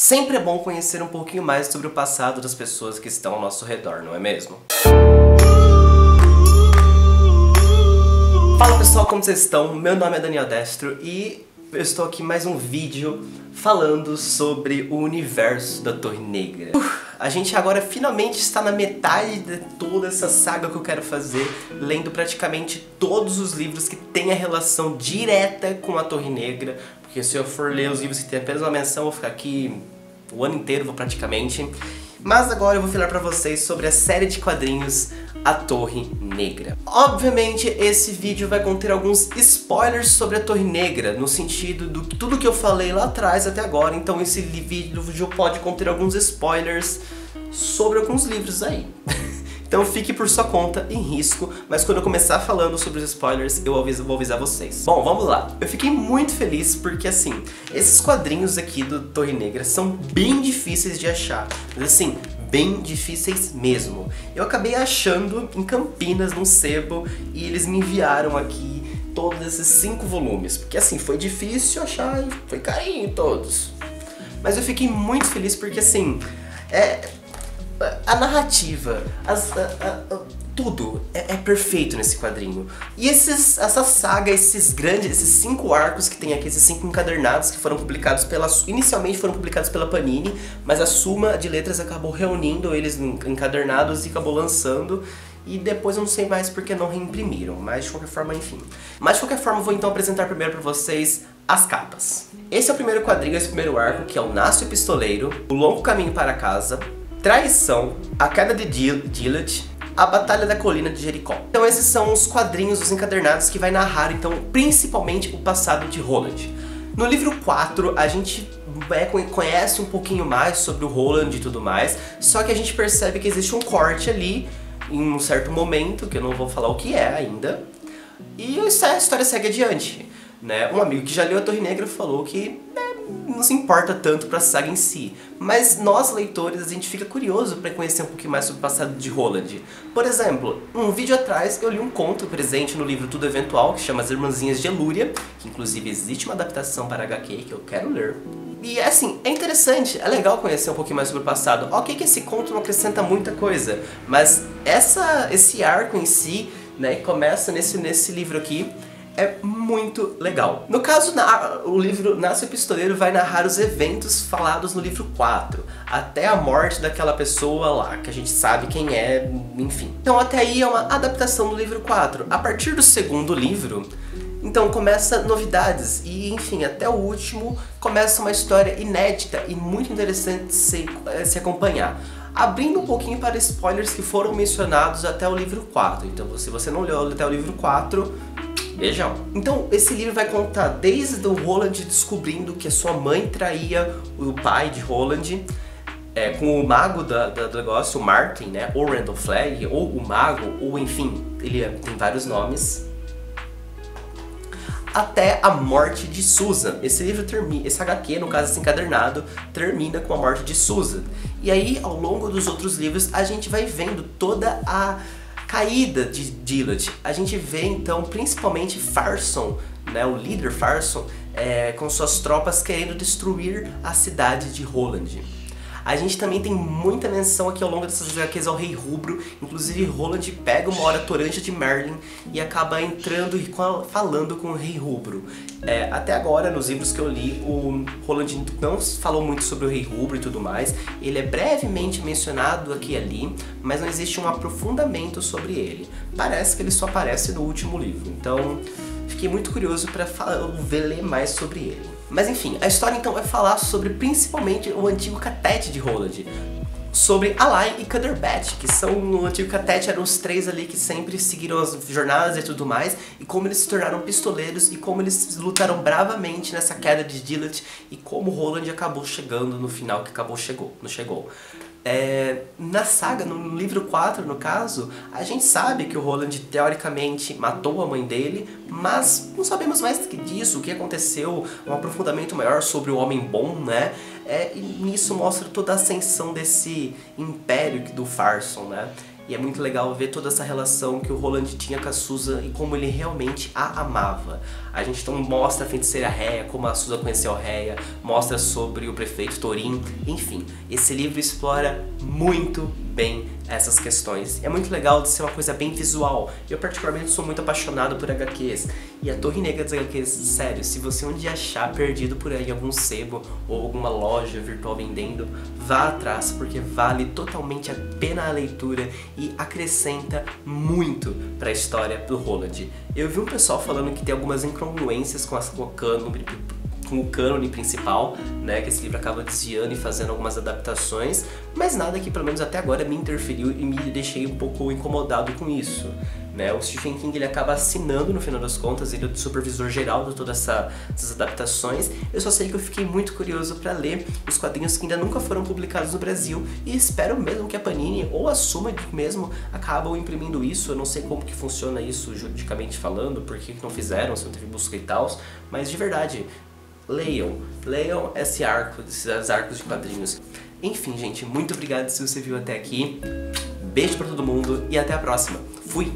Sempre é bom conhecer um pouquinho mais sobre o passado das pessoas que estão ao nosso redor, não é mesmo? Fala pessoal, como vocês estão? Meu nome é Daniel Destro e eu estou aqui em mais um vídeo falando sobre o universo da Torre Negra. A gente agora finalmente está na metade de toda essa saga que eu quero fazer, lendo praticamente todos os livros que têm a relação direta com a Torre Negra, porque se eu for ler os livros que tem apenas uma menção, eu vou ficar aqui o ano inteiro, vou praticamente. Mas agora eu vou falar pra vocês sobre a série de quadrinhos A Torre Negra. Obviamente esse vídeo vai conter alguns spoilers sobre a Torre Negra, no sentido do que tudo que eu falei lá atrás até agora, então esse vídeo pode conter alguns spoilers sobre alguns livros aí. Então fique por sua conta, em risco, mas quando eu começar falando sobre os spoilers, eu vou avisar vocês. Bom, vamos lá. Eu fiquei muito feliz porque, assim, esses quadrinhos aqui do Torre Negra são bem difíceis de achar. Mas, assim, bem difíceis mesmo. Eu acabei achando em Campinas, num sebo, e eles me enviaram aqui todos esses 5 volumes. Porque, assim, foi difícil achar e foi carinho todos. Mas eu fiquei muito feliz porque, assim, a narrativa, tudo é perfeito nesse quadrinho. E essa saga, esses 5 arcos que tem aqui, esses 5 encadernados que foram publicados inicialmente foram publicados pela Panini, mas a Suma de Letras acabou reunindo eles encadernados e acabou lançando. E depois eu não sei mais porque não reimprimiram, mas de qualquer forma, enfim. Mas de qualquer forma, eu vou então apresentar primeiro pra vocês as capas. Esse é o primeiro quadrinho, esse primeiro arco, que é o Nasce o Pistoleiro, O Longo Caminho para Casa, Traição, A Queda de Gilead, A Batalha da Colina de Jericó. Então esses são os quadrinhos, os encadernados que vai narrar então principalmente o passado de Roland. No livro 4 a gente conhece um pouquinho mais sobre o Roland e tudo mais, só que a gente percebe que existe um corte ali em um certo momento, que eu não vou falar o que é ainda, e a história segue adiante, né? Um amigo que já leu a Torre Negra falou que não se importa tanto pra saga em si, mas nós leitores a gente fica curioso pra conhecer um pouquinho mais sobre o passado de Roland. Por exemplo, um vídeo atrás eu li um conto presente no livro Tudo Eventual, que chama As Irmãzinhas de Elúria, que inclusive existe uma adaptação para HQ que eu quero ler. E assim, é interessante, é legal conhecer um pouquinho mais sobre o passado. Ok que esse conto não acrescenta muita coisa, mas esse arco em si, né, que começa nesse livro aqui, é muito legal. No caso, o livro Nasce o Pistoleiro vai narrar os eventos falados no livro 4, até a morte daquela pessoa lá, que a gente sabe quem é, enfim. Então até aí é uma adaptação do livro 4. A partir do segundo livro, então começa novidades e, enfim, até o último começa uma história inédita e muito interessante de se acompanhar. Abrindo um pouquinho para spoilers que foram mencionados até o livro 4. Então se você não leu até o livro 4, beijão. Então esse livro vai contar desde o Roland descobrindo que a sua mãe traía o pai de Roland, com o mago do negócio, o Martin, né? Ou Randall Flagg, ou o mago, ou enfim, ele tem vários nomes. Até a morte de Susan. Esse livro termina, esse HQ, no caso esse encadernado, termina com a morte de Susan. E aí, ao longo dos outros livros, a gente vai vendo toda a caída de Gilead. A gente vê então principalmente Farson, né, o líder Farson, com suas tropas querendo destruir a cidade de Roland. A gente também tem muita menção aqui ao longo dessas HQs ao Rei Rubro, inclusive Roland pega uma hora Toranja de Merlin e acaba entrando e falando com o Rei Rubro. Até agora, nos livros que eu li, o Roland não falou muito sobre o Rei Rubro e tudo mais, ele é brevemente mencionado aqui e ali, mas não existe um aprofundamento sobre ele. Parece que ele só aparece no último livro, então fiquei muito curioso para ler mais sobre ele. Mas enfim, a história então vai falar sobre principalmente o antigo catete de Roland, sobre Alai e Cumberbatch, que são no antigo catete, eram os 3 ali que sempre seguiram as jornadas e tudo mais, e como eles se tornaram pistoleiros e como eles lutaram bravamente nessa queda de Gilead e como Roland acabou chegando no final que não chegou. Na saga, no livro 4 no caso, a gente sabe que o Roland teoricamente matou a mãe dele, mas não sabemos mais disso, o que aconteceu, um aprofundamento maior sobre o homem bom, né? E nisso mostra toda a ascensão desse império do Farson, né? E é muito legal ver toda essa relação que o Roland tinha com a Susan e como ele realmente a amava. A gente então mostra a feiticeira Réia, como a Susan conheceu a Réia, mostra sobre o prefeito Thorin, enfim. Esse livro explora muito bem essas questões. É muito legal de ser uma coisa bem visual. Eu particularmente sou muito apaixonado por HQs. E a Torre Negra das HQs, sério, se você um dia achar perdido por aí algum sebo ou alguma loja virtual vendendo, vá atrás, porque vale totalmente a pena a leitura e acrescenta muito para a história do Roland. Eu vi um pessoal falando que tem algumas incongruências com o cânone principal, né, que esse livro acaba desviando e fazendo algumas adaptações, mas nada que pelo menos até agora me interferiu e me deixei um pouco incomodado com isso, né? O Stephen King ele acaba assinando no final das contas, ele é o supervisor geral de todas essas adaptações. Eu só sei que eu fiquei muito curioso para ler os quadrinhos que ainda nunca foram publicados no Brasil e espero mesmo que a Panini ou a Suma mesmo acabam imprimindo isso. Eu não sei como que funciona isso juridicamente falando, por que não fizeram, se não teve busca e tal, mas de verdade, leiam esses arcos de quadrinhos. Enfim, gente, muito obrigado se você viu até aqui. Beijo pra todo mundo e até a próxima. Fui!